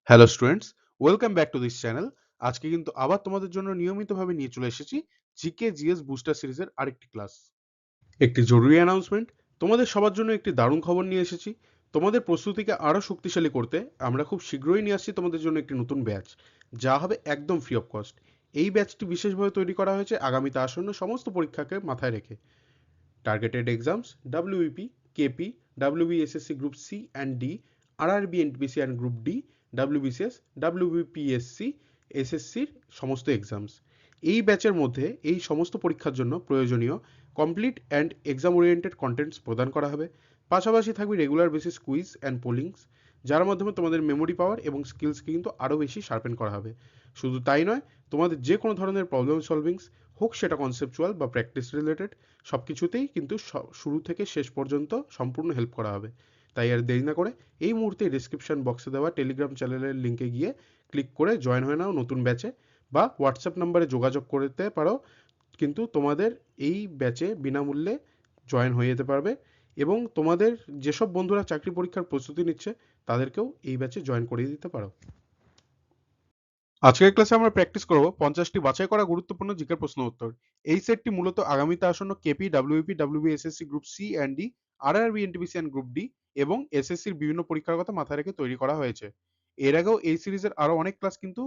Hello students, welcome back to this channel. আজকে কিন্তু আবার তোমাদের জন্য নিয়মিতভাবে নিয়ে চলে এসেছি জিকে জিএস বুস্টার সিরিজের আরেকটি ক্লাস। একটি জরুরি অ্যানাউন্সমেন্ট, তোমাদের সবার জন্য একটি দারুণ খবর নিয়ে এসেছি। তোমাদের প্রস্তুতিকে আরও শক্তিশালী করতে আমরা খুব শীঘ্রই নিয়ে আসছি তোমাদের জন্য একটি নতুন ব্যাচ, যা হবে একদম ফ্রি অফ কস্ট। এই ব্যাচটি বিশেষভাবে তৈরি করা হয়েছে আগামীতে আসন্ন সমস্ত পরীক্ষাকে মাথায় রেখে। Targeted exams, WEP, KP, WBSSC group C and D, RRB NTPC and group D, WBCS, WBPSC, এসএসসির সমস্ত এক্সামস। এই ব্যাচের মধ্যে এই সমস্ত পরীক্ষার জন্য প্রয়োজনীয় complete and exam oriented contents প্রদান করা হবে। পাশাপাশি থাকবে রেগুলার বেসিস কুইজ অ্যান্ড পোলিংস, যার মাধ্যমে তোমাদের মেমোরি পাওয়ার এবং স্কিলসকে কিন্তু আরও বেশি শার্পেন করা হবে। শুধু তাই নয়, তোমাদের যে কোনো ধরনের প্রবলেম সলভিংস, হোক সেটা কনসেপচুয়াল বা প্র্যাকটিস রিলেটেড, সব কিছুতেই কিন্তু শুরু থেকে শেষ পর্যন্ত সম্পূর্ণ হেল্প করা হবে। তাই আর দেরি না করে এই মুহূর্তে ডিসক্রিপশন বক্সে দেওয়া টেলিগ্রাম চ্যানেলের লিঙ্কে গিয়ে ক্লিক করে জয়েন হয়ে নাও নতুন ব্যাচে, বা হোয়াটসঅ্যাপ নাম্বারে যোগাযোগ করতে পারো। কিন্তু তোমাদের এই ব্যাচে বিনামূল্যে জয়েন হয়ে যেতে পারবে, এবং তোমাদের যেসব বন্ধুরা চাকরি পরীক্ষার প্রস্তুতি নিচ্ছে তাদেরকেও এই ব্যাচে জয়েন করিয়ে দিতে পারো। আজকের ক্লাসে আমরা প্র্যাকটিস করব 50টি বাছাই করা গুরুত্বপূর্ণ জিকের প্রশ্ন উত্তর। এই সেটটি মূলত আগামীতে আসন্ন KP, WP, WBSSC group C and D, RRB NTPC and group D এবং এসএসসির বিভিন্ন পরীক্ষার কথা মাথায় রেখে তৈরি করা হয়েছে। এর আগেও এই সিরিজের আরো অনেক ক্লাস কিন্তু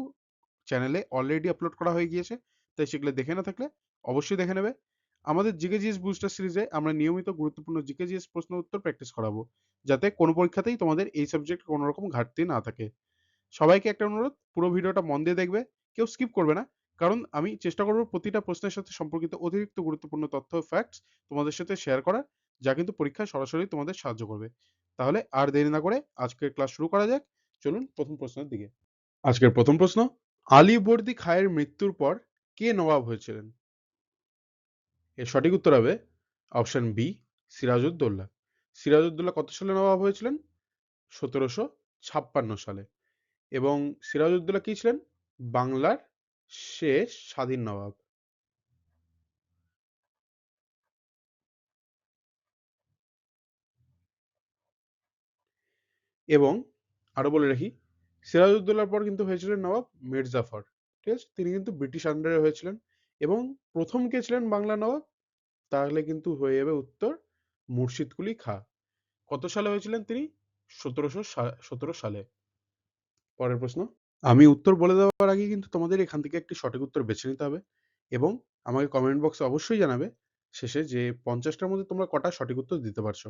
চ্যানেলে অলরেডি আপলোড করা হয়ে গিয়েছে, তাই সেগুলো দেখে না থাকলে অবশ্যই দেখে নেবে। আমাদের জিকে জিএস বুস্টার সিরিজে আমরা নিয়মিত গুরুত্বপূর্ণ জিকে জিএস প্রশ্ন উত্তর প্র্যাকটিস করাবো, যাতে কোনো পরীক্ষাতেই তোমাদের এই সাবজেক্ট কোনো রকম ঘাটতি না থাকে। সবাইকে একটা অনুরোধ, পুরো ভিডিওটা মন দিয়ে দেখবে, কেউ স্কিপ করবে না, কারণ আমি চেষ্টা করব প্রতিটা প্রশ্নের সাথে সম্পর্কিত অতিরিক্ত গুরুত্বপূর্ণ তথ্য ও ফ্যাক্টস তোমাদের সাথে শেয়ার করার, যা কিন্তু পরীক্ষায় সরাসরি তোমাদের সাহায্য করবে। তাহলে আর দেরি না করে আজকের ক্লাস শুরু করা যাক। চলুন প্রথম প্রশ্নের দিকে। আজকের প্রথম প্রশ্ন, আলীবর্দী খাঁয়ের মৃত্যুর পর কে নবাব হয়েছিলেন? এর সঠিক উত্তর হবে অপশন বি, সিরাজউদ্দৌলা। সিরাজউদ্দৌলা কত সালে নবাব হয়েছিলেন? 1756 সালে। এবং সিরাজউদ্দৌলা কি ছিলেন? বাংলার শেষ স্বাধীন নবাব। এবং আরো বলে রাখি, সিরাজউদ্দৌলার পর কিন্তু হয়েছিলেন নবাব মির্জাফর। ঠিক আছে, তিনি কিন্তু ব্রিটিশ আন্ডারে হয়েছিলেন। এবং প্রথম কে ছিলেন বাংলা নবাব? তাহলে কিন্তু হয়ে যাবে উত্তর মুর্শিদ কুলি খাঁ। কত সালে হয়েছিলেন তিনি? 1717 সালে। পরের প্রশ্ন, আমি উত্তর বলে দেওয়ার আগে কিন্তু তোমাদের এখান থেকে একটি সঠিক উত্তর বেছে নিতে হবে, এবং আমাকে কমেন্ট বক্সে অবশ্যই জানাবে শেষে যে 50টার মধ্যে তোমরা কটা সঠিক উত্তর দিতে পারছো।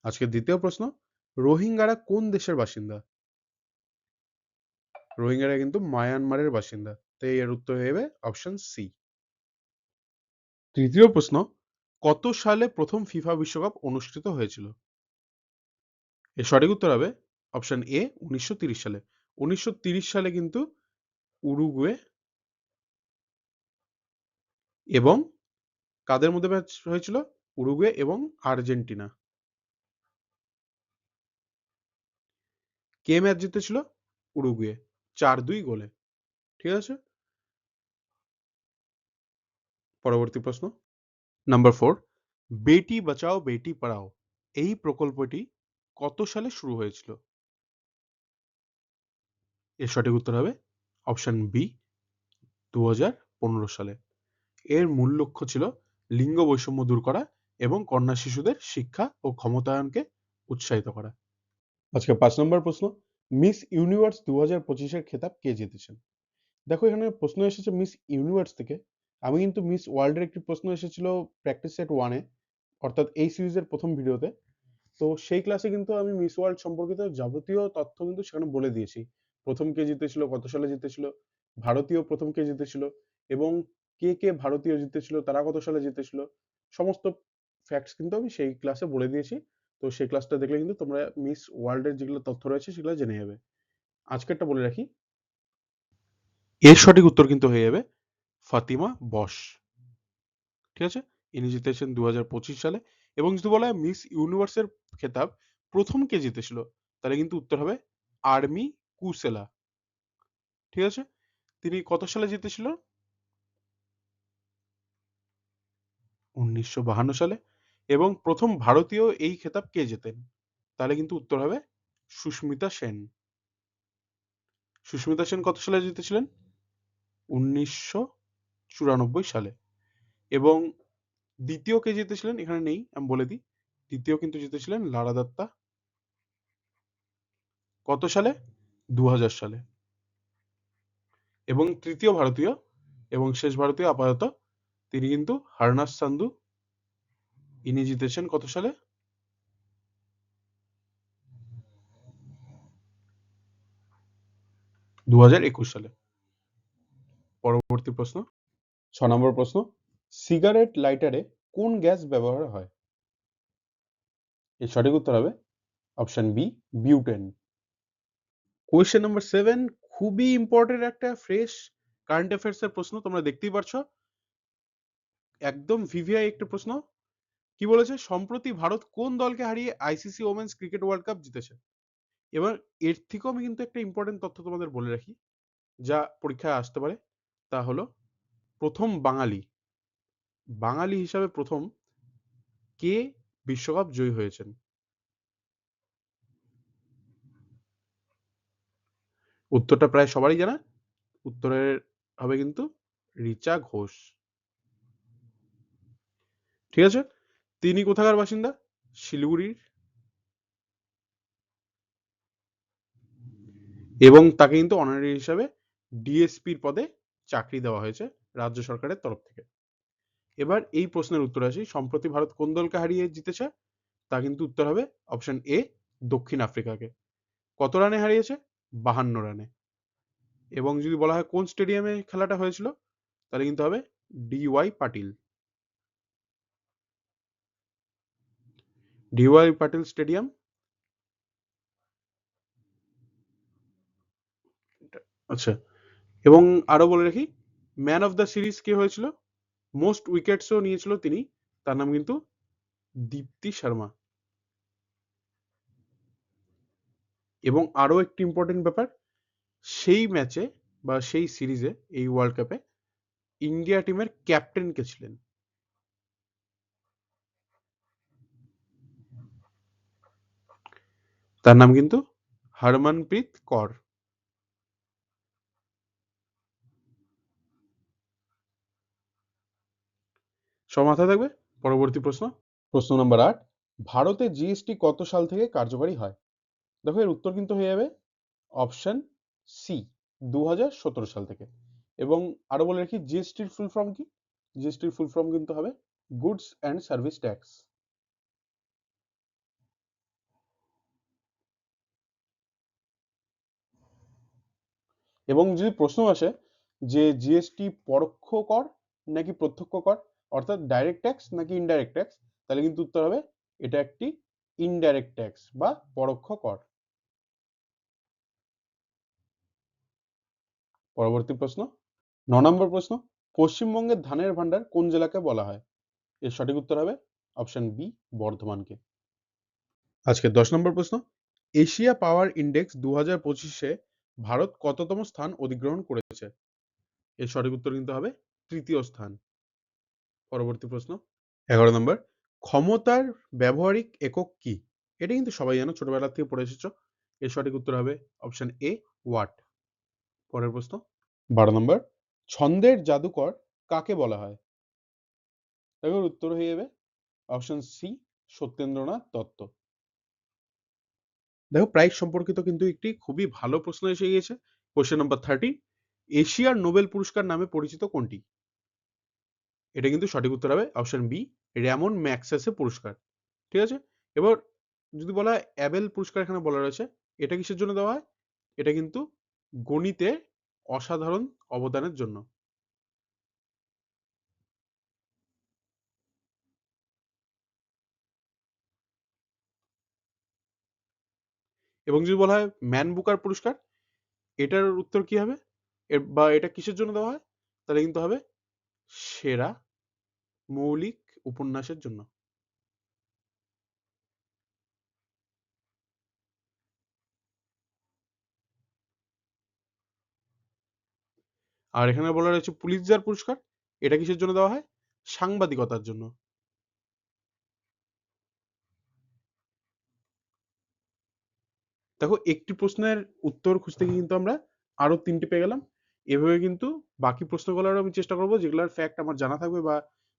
আজকের দ্বিতীয় প্রশ্ন, রোহিঙ্গারা কোন দেশের বাসিন্দা? রোহিঙ্গারা কিন্তু মায়ানমারের বাসিন্দা, তাই এর উত্তর হয়ে যাবে অপশন সি। তৃতীয় প্রশ্ন, কত সালে প্রথম ফিফা বিশ্বকাপ অনুষ্ঠিত হয়েছিল? এর সঠিক উত্তর হবে অপশন এ, 1930 সালে। 1930 সালে কিন্তু উরুগুয়ে এবং কাদের মধ্যে ম্যাচ হয়েছিল? উরুগুয়ে এবং আর্জেন্টিনা। কে ম্যাচ জিতেছিল? উরুগুয়ে, 4-2 গোলে। ঠিক আছে। পরবর্তী প্রশ্ন, নাম্বার 4, বেটি বাঁচাও বেটি পড়াও এই প্রকল্পটি কত সালে শুরু হয়েছিল? এর সঠিক উত্তর হবে অপশন বি, 2015 সালে। এর মূল লক্ষ্য ছিল লিঙ্গ বৈষম্য দূর করা এবং কন্যা শিশুদের শিক্ষা ও ক্ষমতায়নকে উৎসাহিত করা। আজকে 5 নম্বর প্রশ্ন, মিস ইউনিভার্স 2025-এর খেতাব কে জিতেছেন? দেখো, এখানে প্রশ্ন এসেছে মিস ইউনিভার্স থেকে। আমি কিন্তু মিস ওয়ার্ল্ডের একটি প্রশ্ন এসেছিল প্র্যাকটিস সেট 1-এ, অর্থাৎ এই সিরিজের প্রথম ভিডিওতে। তো সেই ক্লাসে কিন্তু আমি মিস ওয়ার্ল্ড সম্পর্কিত যাবতীয় তথ্য কিন্তু সেখানে বলে দিয়েছি। প্রথম কে জিতেছিল, কত সালে জিতেছিল, ভারতীয় প্রথম কে জিতেছিল, এবং কে কে ভারতীয় জিতেছিল, তারা কত সালে জিতেছিল, সমস্ত ফ্যাক্টস কিন্তু আমি সেই ক্লাসে বলে দিয়েছি। তো সেই ক্লাসটা দেখলে কিন্তু তোমরা মিস ওয়ার্ল্ডের যেগুলো তথ্য রয়েছে সেগুলো জেনে যাবে। আজকেরটা বলে রাখি, এর সঠিক উত্তর কিন্তু হয়ে যাবে ফাতিমা বশ। ঠিক আছে, ইনি জিতেছেন 2025 সালে। এবং যদি বলা হয় মিস ইউনিভার্সের খেতাব প্রথম কে জিতেছিল, তাহলে কিন্তু উত্তর হবে আর্মি কুসেলা। ঠিক আছে, তিনি কত সালে জিতেছিল? 1952 সালে। এবং প্রথম ভারতীয় এই খেতাব কে জেতেন? তাহলে কিন্তু উত্তর হবে সুস্মিতা সেন। সুস্মিতা সেন কত সালে জিতেছিলেন? 1994 সালে। এবং দ্বিতীয় কে জিতেছিলেন এখানে নেই, আমি বলে দিই। দ্বিতীয় কিন্তু জিতেছিলেন লারা দত্তা। কত সালে? 2000 সালে। এবং তৃতীয় ভারতীয় এবং শেষ ভারতীয় আপাতত, তিনি কিন্তু হারনাস সান্ধু। ইনি জিতেছেন কত সালে? 2021 সালে। পরবর্তী প্রশ্ন, 6 নম্বর প্রশ্ন, সিগারেট লাইটারে কোন গ্যাস ব্যবহার হয়? এর সঠিক উত্তর হবে option B, butane. Question number 7, খুবই ইম্পর্টেন্ট একটা ফ্রেশ কারেন্ট অ্যাফেয়ার্স এর প্রশ্ন, তোমরা দেখতেই পারছো, একদম ভিভিআই একটা প্রশ্ন। কি বলেছে? সম্প্রতি ভারত কোন দলকে হারিয়ে ICC women's cricket world cup জিতেছে? এবার এর থেকেও আমি কিন্তু একটা ইম্পর্টেন্ট তথ্য তোমাদের বলে রাখি, যা পরীক্ষায় আসতে পারে। তা হলো, প্রথম বাঙালি বাঙালি হিসাবে প্রথম কে বিশ্বকাপ জয়ী হয়েছেন? উত্তরটা প্রায় সবারই জানা। উত্তরের হবে কিন্তু রিচা ঘোষ। ঠিক আছে? তিনি কোথাকার বাসিন্দা? শিলিগুড়ির। এবং তাকে কিন্তু অনারারি হিসাবে ডিএসপির পদে চাকরি দেওয়া হয়েছে রাজ্য সরকারের তরফ থেকে। এবার এই প্রশ্নের উত্তর আসি, সম্প্রতি ভারত কোন দলকে হারিয়ে জিতেছে? তা কিন্তু উত্তর হবে অপশন এ, দক্ষিণ আফ্রিকাকে। কত রানে হারিয়েছে? 52 রানে। এবং যদি বলা হয় কোন স্টেডিয়ামে খেলাটা হয়েছিল, তাহলে কিন্তু হবে DY Patil. DY Patil stadium. আচ্ছা, এবং আরো বলে রাখি, ম্যান অফ দ্য সিরিজ কে হয়েছিল? মোস্ট উইকেটসও নিয়েছিল তিনি, তার নাম কিন্তু দীপ্তি শর্মা। এবং আরো একটি ইম্পর্টেন্ট ব্যাপার, সেই ম্যাচে বা সেই সিরিজে, এই ওয়ার্ল্ড কাপে ইন্ডিয়া টিমের ক্যাপ্টেন কে ছিলেন? তার নাম কিন্তু হরমনপ্রীত কৌর। সব মাথায় থাকবে। পরবর্তী প্রশ্ন, প্রশ্ন নম্বর 8, ভারতে জিএসটি কত সাল থেকে কার্যকরী হয়? দেখো এর উত্তর কিন্তু হয়ে যাবে অপশন সি, 2017 সাল থেকে। এবং আরো বলে রাখি, জিএসটির ফুল ফর্ম কি? জিএসটির ফুল ফর্ম কিন্তু হবে গুডস অ্যান্ড সার্ভিস ট্যাক্স। এবং যদি প্রশ্ন আসে যে জিএসটি পরোক্ষ কর নাকি প্রত্যক্ষ কর, অর্থাৎ ডাইরেক্ট ট্যাক্স নাকি ইনডাইরেক্ট ট্যাক্স, তাহলে কিন্তু উত্তর হবে এটা একটি ইনডাইরেক্ট ট্যাক্স বা পরোক্ষ কর। পরবর্তী প্রশ্ন, 9 নম্বর প্রশ্ন, পশ্চিমবঙ্গের ধানের ভান্ডার কোন জেলাকে বলা হয়? এর সঠিক উত্তর হবে অপশন বি, বর্ধমানকে। আজকে 10 নম্বর প্রশ্ন, এশিয়া পাওয়ার ইন্ডেক্স 2025-এ ভারত কততম স্থান অধিগ্রহণ করেছে? এর সঠিক উত্তর কিন্তু হবে তৃতীয় স্থান। পরবর্তী প্রশ্ন, 11 নম্বর, ক্ষমতার ব্যবহারিক একক কি? এটা কিন্তু সবাই জানো, ছোটবেলা থেকে পড়ে এসেছো। এর সঠিক উত্তর হবে অপশন এ, ওয়াট। পরের প্রশ্ন, 12 নম্বর, ছন্দের জাদুকর কাকে বলা হয়? এবার উত্তর হয়ে যাবে অপশন সি, সত্যেন্দ্রনাথ দত্ত। দেখো প্রাইস সম্পর্কিত কিন্তু একটি খুবই ভালো প্রশ্ন এসে গিয়েছে। কোশ্চেন নাম্বার 13, এশিয়ার নোবেল পুরস্কার নামে পরিচিত কোনটি? এটা কিন্তু সঠিক উত্তর হবে অপশন বি, র্যামন ম্যাগসেসে পুরস্কার। ঠিক আছে? এবার যদি বলা হয় অ্যাবেল পুরস্কার এখানে বলা রয়েছে, এটা কিসের জন্য দেওয়া হয়? এটা কিন্তু গণিতে অসাধারণ অবদানের জন্য। এবং যদি বলা হয় ম্যান বুকার পুরস্কার, এটার উত্তর কি হবে? বা এটা কিসের জন্য দেওয়া হয়? তাহলে কিন্তু হবে সেরা মৌলিক উপন্যাসের জন্য। আর এখানে বলা রয়েছে পুলিৎজার পুরস্কার, এটা কিসের জন্য দেওয়া হয়? সাংবাদিকতার জন্য। দেখো একটি প্রশ্নের উত্তর খুঁজতে গিয়ে কিন্তু আমরা আরো 3টে পেয়ে গেলাম। এভাবে কিন্তু বাকি প্রশ্নগুলোরও আমি চেষ্টা করব যেগুলোর ফ্যাক্ট আমার জানা থাকবে বা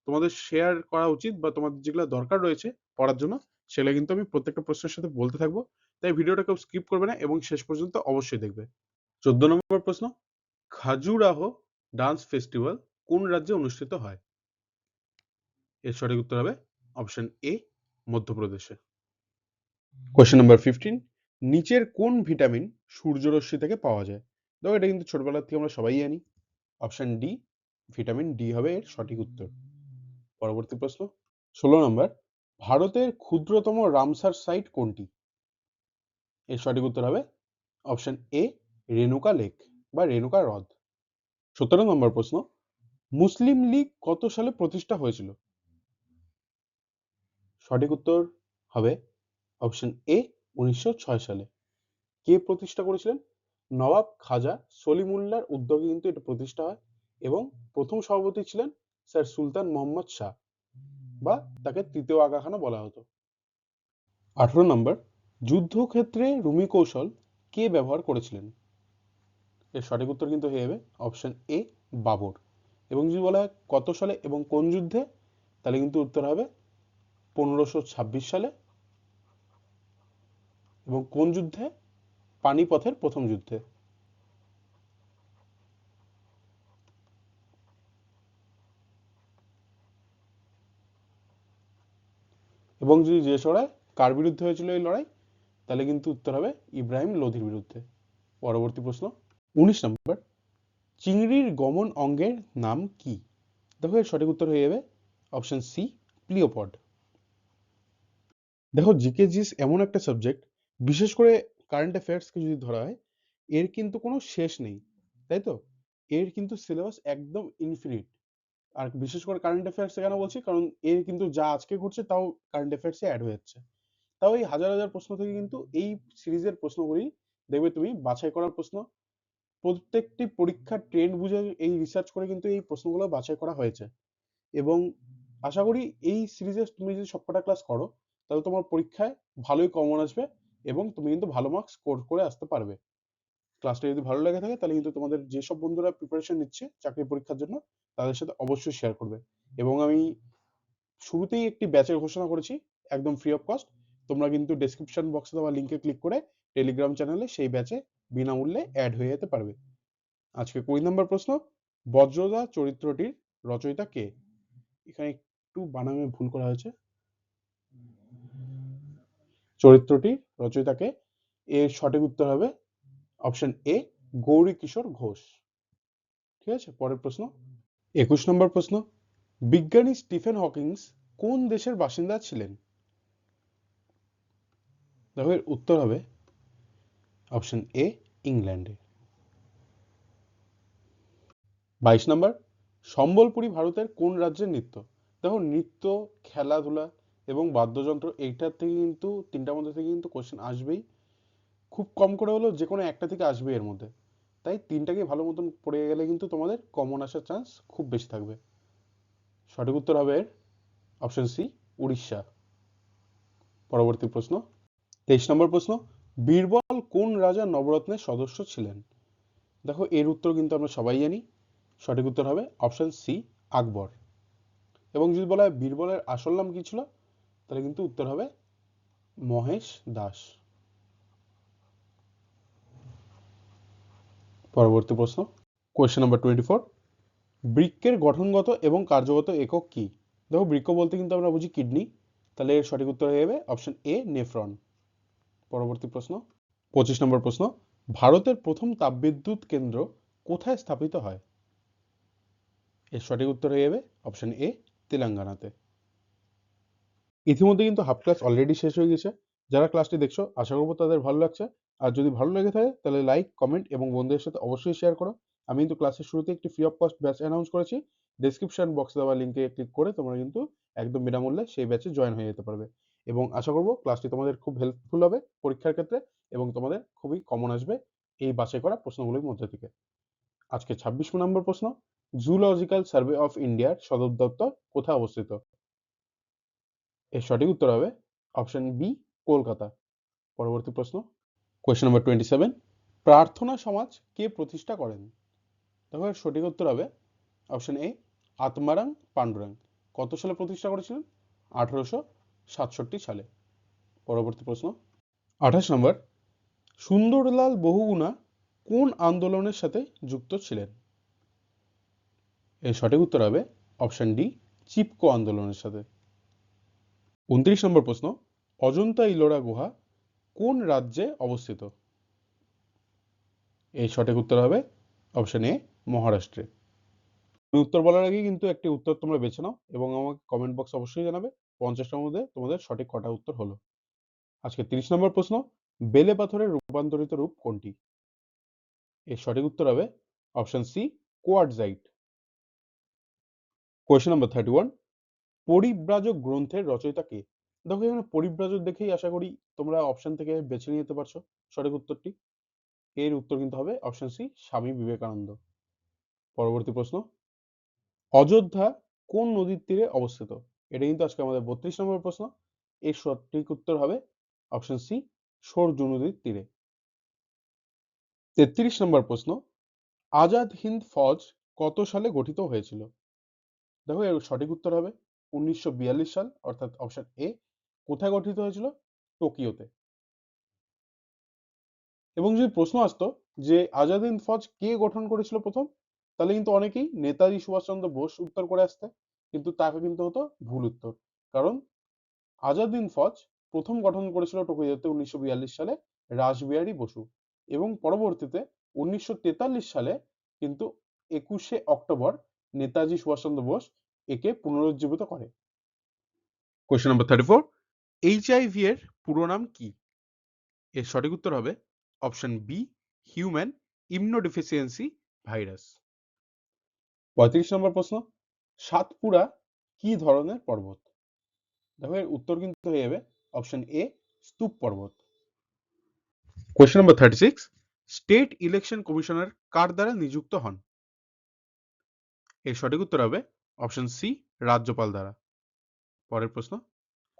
তোমাদের শেয়ার করা উচিত বা তোমাদের যেগুলো দরকার রয়েছে পড়ার জন্য, সেগুলো কিন্তু আমি প্রত্যেকটা প্রশ্নের সাথে বলতে থাকবো। তাই ভিডিওটা কেউ স্কিপ করবে না এবং শেষ পর্যন্ত অবশ্যই দেখবে। 14 নম্বর প্রশ্ন, খাজুরাহো ডান্স ফেস্টিভ্যাল কোন রাজ্যে অনুষ্ঠিত হয়? এর সঠিক উত্তর হবে অপশন এ, মধ্যপ্রদেশে। কোয়েশ্চেন নাম্বার 15, নিচের কোন ভিটামিন সূর্যরশ্মি থেকে পাওয়া যায়? দেখো এটা কিন্তু ছোটবেলা থেকে আমরা সবাই জানি। অপশন ডি, ভিটামিন ডি হবে এর সঠিক উত্তর। পরবর্তী প্রশ্ন 16 নম্বর, ভারতের ক্ষুদ্রতম রামসার সাইট কোনটি? এর সঠিক উত্তর হবে অপশন এ, রেণুকা লেক বা রেণুকা হ্রদ। 17 নম্বর প্রশ্ন, মুসলিম লীগ কত সালে প্রতিষ্ঠা হয়েছিল? সঠিক উত্তর হবে অপশন এ, 1906 সালে। কে প্রতিষ্ঠা করেছিলেন? নবাব খাজা সলিমুল্লাহর উদ্যোগে কিন্তু এটা প্রতিষ্ঠা হয় এবং প্রথম সভাপতি ছিলেন স্যার সুলতান মোহাম্মদ শাহ বা তাকে তৃতীয় আগা খানও বলা হতো। 18 নম্বর, যুদ্ধক্ষেত্রে রুমি কৌশল কে ব্যবহার করেছিলেন? এর সঠিক উত্তর কিন্তু হয়ে যাবে অপশন এ, বাবর। এবং যদি বলা হয় কত সালে এবং কোন যুদ্ধে, তাহলে কিন্তু উত্তর হবে 1526 সালে। এবং কোন যুদ্ধে? পানিপথের প্রথম যুদ্ধে। এবং যদি জিজ্ঞেস করা হয় কার বিরুদ্ধে হয়েছিল এই লড়াই, তাহলে কিন্তু উত্তর হবে ইব্রাহিম লোধির বিরুদ্ধে। পরবর্তী প্রশ্ন 19 নম্বর, চিংড়ির গমন অঙ্গের নাম কি? দেখো এর সঠিক উত্তর হয়ে যাবে অপশন সি, প্লিওপড। দেখো জিকে জিএস এমন একটা সাবজেক্ট, বিশেষ করে কারেন্ট অ্যাফেয়ার্স কে যদি ধরা হয়, এর কিন্তু কোনো শেষ নেই, তাই তো? এর কিন্তু সিলেবাস একদম ইনফিনিট। আর বিশেষ করে কারেন্ট অ্যাফেয়ার্স কেন বলছি, কারণ এর কিন্তু যা আজকে ঘটছে তাও কারেন্ট অ্যাফেয়ার্সে অ্যাড হয়ে যাচ্ছে। তাও এই হাজার হাজার প্রশ্ন থেকে কিন্তু এই সিরিজের প্রশ্নগুলি দেখবে তুমি বাছাই করার প্রশ্ন, প্রত্যেকটি পরীক্ষার ট্রেন্ড বুঝে এই রিসার্চ করে কিন্তু এই প্রশ্নগুলো বাছাই করা হয়েছে। এবং আশা করি এই সিরিজে তুমি যদি সবকটা ক্লাস করো, তাহলে তোমার পরীক্ষায় ভালোই কমন আসবে এবং তুমি কিন্তু ভালো মার্কস স্কোর করে আসতে পারবে। ক্লাসটা যদি ভালো লেগে থাকে তাহলে কিন্তু তোমাদের যেসব বন্ধুরা প্রিপারেশন নিচ্ছে চাকরি পরীক্ষার জন্য, তাদের সাথে অবশ্যই শেয়ার করবে। এবং আমি শুরুতেই একটি ব্যাচের ঘোষণা করেছি, একদম ফ্রি অফ কস্ট। তোমরা কিন্তু ডেসক্রিপশন বক্সে দেওয়া লিঙ্কে ক্লিক করে টেলিগ্রাম চ্যানেলে সেই ব্যাচে বিনামূল্যে অ্যাড হয়ে যেতে পারবে। আজকে 20 নম্বর প্রশ্ন, বজ্রদা চরিত্রটির রচয়িতা কে? এখানে একটু বানামে ভুল করা হয়েছে। চরিত্রটির রচয়িতা কে? এর সঠিক উত্তর হবে অপশন এ, গৌরী কিশোর ঘোষ। ঠিক আছে, পরের প্রশ্ন 21 নম্বর প্রশ্ন, বিজ্ঞানী স্টিফেন হকিংস কোন দেশের বাসিন্দা ছিলেন? দেখো এর উত্তর হবে অপশন এ, ইংল্যান্ডে। 22 নম্বর, সম্বলপুরী ভারতের কোন রাজ্যের নৃত্য? দেখো নৃত্য, খেলাধুলা এবং বাদ্যযন্ত্র এইটার থেকে কিন্তু তিনটার মধ্যে থেকে কিন্তু কোশ্চেন আসবেই। খুব কম করে হলেও যে কোনো একটা থেকে আসবে এর মধ্যে। তাই তিনটাকে ভালো মতন পড়ে গেলে কিন্তু তোমাদের কমন আসার চান্স খুব বেশি থাকবে। সঠিক উত্তর হবে এর অপশন সি, উড়িষ্যা। পরবর্তী প্রশ্ন 23 নম্বর প্রশ্ন, বীরবল কোন রাজা নবরত্নের সদস্য ছিলেন? দেখো এর উত্তর কিন্তু আমরা সবাই জানি। সঠিক উত্তর হবে অপশন সি, আকবর। এবং যদি বলা হয় বীরবলের আসল নাম কি ছিল, তাহলে কিন্তু উত্তর হবে মহেশ দাস। পরবর্তী প্রশ্ন কোয়েশ্চেন নাম্বার 24, বৃক্কের গঠনগত এবং কার্যগত একক কি? দেখো বৃক্ক বলতে কিন্তু আমরা বুঝি কিডনি, তাহলে এর সঠিক উত্তর হয়ে যাবে অপশন এ, নেফ্রন। পরবর্তী প্রশ্ন 25 নম্বর প্রশ্ন, ভারতের প্রথম তাপবিদ্যুৎ কেন্দ্র কোথায় স্থাপিত হয়? এর সঠিক উত্তর হয়ে যাবে অপশন এ, তেলেঙ্গানাতে। ইতিমধ্যে কিন্তু হাফ ক্লাস অলরেডি শেষ হয়ে গেছে। যারা ক্লাসটি দেখছো আশা করবো তাদের ভালো লাগছে। আর যদি ভালো লেগে থাকে তাহলে লাইক, কমেন্ট এবং বন্ধুদের সাথে অবশ্যই শেয়ার করো। আমি কিন্তু ক্লাসের শুরুতে একটি free of cost batch announce করেছি। ডেসক্রিপশন বক্সে দেওয়া লিঙ্কে ক্লিক করে তোমরা কিন্তু একদম বিনামূল্যে সেই ব্যাচে জয়েন হয়ে যেতে পারবে। এবং আশা করবো ক্লাসটি তোমাদের খুব হেল্পফুল হবে পরীক্ষার ক্ষেত্রে এবং তোমাদের খুবই কমন আসবে এই বাছাই করা প্রশ্নগুলির মধ্যে থেকে। আজকে 26 নম্বর প্রশ্ন, জুলজিক্যাল সার্ভে অফ ইন্ডিয়ার সদর দপ্তর কোথায় অবস্থিত? এর সঠিক উত্তর হবে অপশন বি, কলকাতা। পরবর্তী প্রশ্ন কোয়েশ্চেন নাম্বার 27, প্রার্থনা সমাজ কে প্রতিষ্ঠা করেন? দেখো এর সঠিক উত্তর হবে অপশন এ আত্মারাং পান্ডুরাং। কত সালে প্রতিষ্ঠা করেছিলেন? 1867 সালে। পরবর্তী প্রশ্ন 28 নম্বর, সুন্দরলাল বহুগুণা কোন আন্দোলনের সাথে যুক্ত ছিলেন? এর সঠিক উত্তর হবে অপশন ডি চিপকো আন্দোলনের সাথে। 29 নম্বর প্রশ্ন, অজন্তা ইলোরা গুহা কোন রাজ্যে অবস্থিত? এর সঠিক উত্তর হবে অপশন এ মহারাষ্ট্রে। উত্তর বলার আগে কিন্তু একটি উত্তর তোমরা বেছে নাও এবং আমাকে কমেন্ট বক্স অবশ্যই জানাবে 50টার মধ্যে তোমাদের সঠিক কটা উত্তর হলো। আজকে 30 নম্বর প্রশ্ন, বেলে পাথরের রূপান্তরিত রূপ কোনটি? এর সঠিক উত্তর হবে option C quartzite. Question number 31, পরিব্রাজক গ্রন্থের রচয়িতা কে? দেখো এখানে পরিব্রাজক দেখেই আশা করি তোমরা অপশন থেকে বেছে নিতে পারছো সঠিক উত্তরটি। এর উত্তর কিন্তু হবে অপশন সি স্বামী বিবেকানন্দ। পরবর্তী প্রশ্ন, অযোধ্যা কোন নদীর তীরে অবস্থিত? এটা কিন্তু আজকে আমাদের 32 নম্বর প্রশ্ন। এর সঠিক উত্তর হবে অপশন সি সরজু নদীর তীরে। 33 নম্বর প্রশ্ন, আজাদ হিন্দ ফৌজ কত সালে গঠিত হয়েছিল? দেখো এর সঠিক উত্তর হবে 1942 সাল, অর্থাৎ অপশন এ। কোথায় গঠিত হয়েছিল? টোকিওতে। এবং যদি প্রশ্ন আসতো যে আজাদ হিন্দ ফৌজ কে গঠন করেছিল প্রথম, তাহলে কিন্তু অনেকেই নেতাজি সুভাষচন্দ্র বোস উত্তর করে আসতে, কিন্তু তাকে কিন্তু হতো ভুল উত্তর। কারণ আজাদ হিন্দ ফৌজ প্রথম গঠন করেছিল টোকিওতে 1942 সালে রাসবিহারী বসু, এবং পরবর্তীতে 1943 সালে কিন্তু 21শে অক্টোবর নেতাজি সুভাষচন্দ্র বোস একে পুনরুজ্জীবিত করে। কোয়েশ্চেন নাম্বার 34, এইচআইভি এর পুরো নাম কি? এর সঠিক উত্তর হবে অপশন বি হিউম্যান ইমুনোডেফিসিয়েন্সি ভাইরাস। 35 নম্বর প্রশ্ন, সাতপুরা কি ধরনের পর্বত? দেখো এর উত্তর কিন্তু হয়ে যাবে অপশন এ স্তূপ পর্বত। Question number 36, state election commissioner কার দ্বারা নিযুক্ত হন? এর সঠিক উত্তর হবে অপশন সি রাজ্যপাল দ্বারা। পরের প্রশ্ন,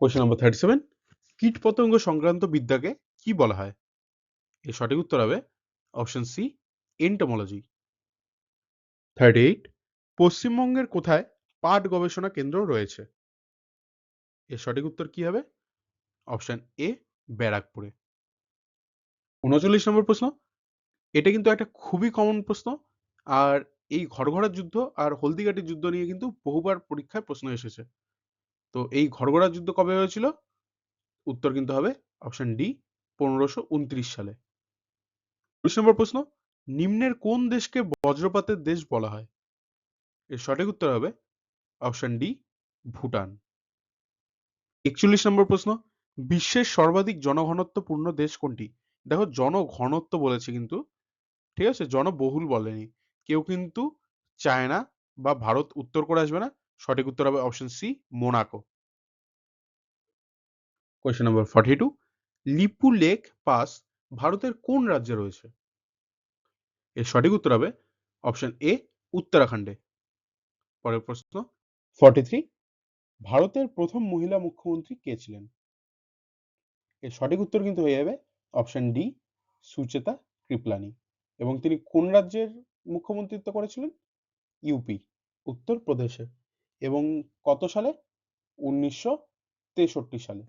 কোয়েশ্চেন নাম্বার 37, কীটপতঙ্গ সংক্রান্ত বিদ্যাকে কি বলা হয়? এর সঠিক উত্তর হবে অপশন সি এন্টোমোলজি। 38, পশ্চিমবঙ্গের কোথায় পাট গবেষণা কেন্দ্র রয়েছে? এর সঠিক উত্তর কি হবে? অপশন এ ব্যারাকপুরে। 39 নম্বর প্রশ্ন, এটা কিন্তু একটা খুবই কমন প্রশ্ন, আর এই ঘরঘরার যুদ্ধ আর হলদিঘাটির যুদ্ধ নিয়ে কিন্তু বহুবার পরীক্ষায় প্রশ্ন এসেছে। তো এই ঘরঘরার যুদ্ধ কবে হয়েছিল? উত্তর কিন্তু হবে অপশন ডি 1529 সালে। 20 নম্বর প্রশ্ন, নিম্নের কোন দেশকে বজ্রপাতের দেশ বলা হয়? এর সঠিক উত্তর হবে অপশন ডি ভুটান। 41 নম্বর প্রশ্ন, বিশ্বের সর্বাধিক জনঘনত্বপূর্ণ দেশ কোনটি? দেখো জনঘনত্ব বলেছে কিন্তু, ঠিক আছে, জনবহুল বলেনি। কেউ কিন্তু চায়না বা ভারত উত্তর করে আসবে না। সঠিক উত্তর হবে option C Monaco. Question number 42, Lipulekh pass ভারতের কোন রাজ্যে রয়েছে? এর সঠিক উত্তর হবে অপশন এ উত্তরাখণ্ডে। পরের প্রশ্ন 43, ভারতের প্রথম মহিলা মুখ্যমন্ত্রী কে ছিলেন? এর সঠিক উত্তর কিন্তু হয়ে যাবে অপশন ডি সুচেতা কৃপলানি। এবং তিনি কোন রাজ্যের মুখ্যমন্ত্রিত্ব করেছিলেন? ইউপি, উত্তরপ্রদেশে। এবং কত সালে? 1963 সালে।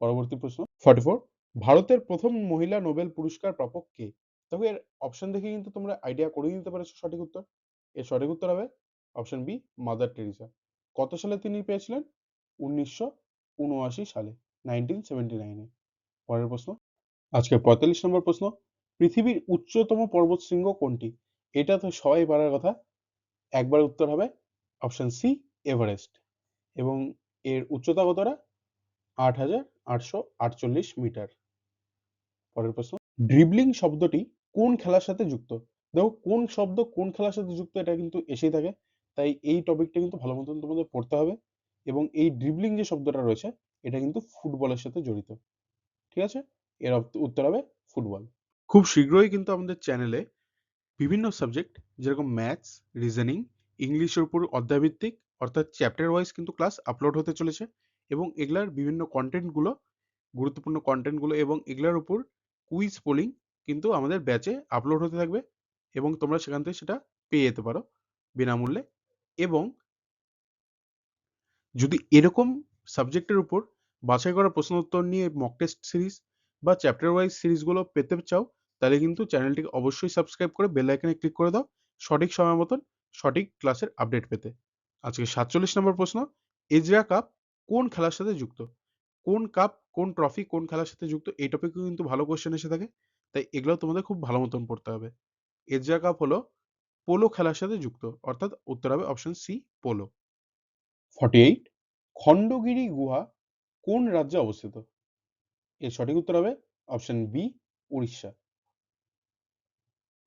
পরবর্তী প্রশ্ন 44, ভারতের প্রথম মহিলা নোবেল পুরস্কার প্রাপক কে? তবে এর অপশন দেখে কিন্তু তোমরা আইডিয়া করে নিতে পারছো সঠিক উত্তর। এর সঠিক উত্তর হবে অপশন বি মাদার টেরিসা। কত সালে তিনি পেয়েছিলেন? 1979 সালে, 1979-এ। পরের প্রশ্ন, আজকে 45 নম্বর প্রশ্ন, পৃথিবীর উচ্চতম পর্বত শৃঙ্গ কোনটি? এটা তো সবাই পারার কথা। একবার উত্তর হবে অপশন সি এভারেস্ট। এবং এর উচ্চতা কতটা? 8,848 মিটার। পরের প্রশ্ন, ড্রিবলিং শব্দটি কোন খেলার সাথে যুক্ত? দেখো কোন শব্দ কোন খেলার সাথে যুক্ত এটা কিন্তু এসেই থাকে, তাই এই টপিকটা কিন্তু ভালো মতন তোমাদের পড়তে হবে। এবং এই ড্রিবলিং যে শব্দটা রয়েছে এটা কিন্তু ফুটবলের সাথে জড়িত। ঠিক আছে, এর উত্তর হবে ফুটবল। খুব শীঘ্রই কিন্তু আমাদের চ্যানেলে বিভিন্ন সাবজেক্ট যেরকম ম্যাথস, রিজনিং, ইংলিশের উপর অধ্যায়ভিত্তিক অর্থাৎ চ্যাপ্টার ওয়াইজ কিন্তু ক্লাস আপলোড হতে চলেছে, এবং এগুলার বিভিন্ন কন্টেন্টগুলো, গুরুত্বপূর্ণ কন্টেন্টগুলো এবং এগুলার উপর কুইজ পোলিং কিন্তু আমাদের ব্যাচে আপলোড হতে থাকবে এবং তোমরা সেখান থেকে সেটা পেয়ে যেতে পারো বিনামূল্যে। এবং যদি এরকম সাবজেক্টের উপর বাছাই করা প্রশ্ন উত্তর নিয়ে মক টেস্ট সিরিজ বা চ্যাপ্টার ওয়াইজ সিরিজগুলো পেতে চাও, তাহলে কিন্তু চ্যানেলটিকে অবশ্যই সাবস্ক্রাইব করে বেল আইকনে ক্লিক করে দাও সঠিক সময় মতন সঠিক ক্লাসের আপডেট পেতে। আজকে 47 নম্বর প্রশ্ন, এজরা কাপ কোন খেলার সাথে যুক্ত? কোন কাপ, কোন ট্রফি কোন খেলার সাথে যুক্ত, এই টপিকেও কিন্তু ভালো কোয়েশ্চেন এসে থাকে, তাই এগুলো তোমাদের খুব ভালো মতন পড়তে হবে। এজরা কাপ হলো পোলো খেলার সাথে যুক্ত, অর্থাৎ উত্তর হবে অপশন সি, পোলো। 48, খণ্ডগিরি গুহা কোন রাজ্যে অবস্থিত? এর সঠিক উত্তর হবে অপশন বি, উড়িষ্যা।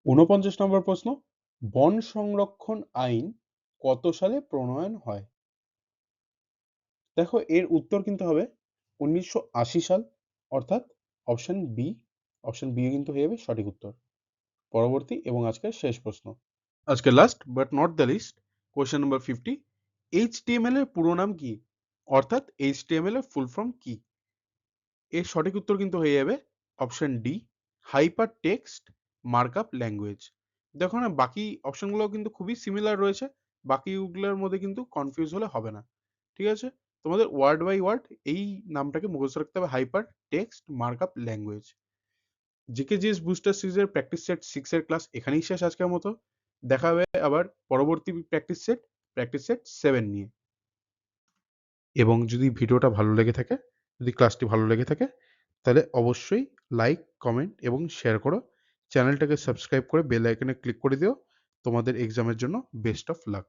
49 নম্বর প্রশ্ন, বন সংরক্ষণ আইন কত সালে প্রণয়ন হয়? দেখো এর উত্তর কিন্তু হবে 1980 সাল, অর্থাৎ অপশন বি। অপশন বি কিন্তু হয়ে যাবে সঠিক উত্তর। পরবর্তী এবং আজকের শেষ প্রশ্ন, আজকে last but not the list, question number 50, HTML এর পুরো নাম কি? অর্থাৎ এইচটিএমএল এর ফুল ফর্ম কি? এর সঠিক উত্তর কিন্তু হয়ে যাবে option D, hyper text markup language. দেখো না, বাকি অপশনগুলো কিন্তু খুবই সিমিলার রয়েছে, বাকিগুলোর মধ্যে কিন্তু কনফিউজ হলে হবে না। ঠিক আছে, তোমাদের ওয়ার্ড বাই ওয়ার্ড এই নামটাকে মুখস্থ রাখতে হবে, hyper text markup language. GK GS booster সিরিজের প্র্যাকটিস সেট 6 এর ক্লাস এখানেই শেষ আজকের মতো। দেখা হবে আবার পরবর্তী প্র্যাকটিস সেট 7 নিয়ে। এবং যদি ভিডিওটা ভালো লেগে থাকে, যদি ক্লাসটি ভালো লেগে থাকে, তাহলে অবশ্যই লাইক, কমেন্ট এবং শেয়ার করো। চ্যানেলটাকে সাবস্ক্রাইব করে বেল আইকনে ক্লিক করে দিও। তোমাদের এক্সামের জন্য বেস্ট অফ লাক।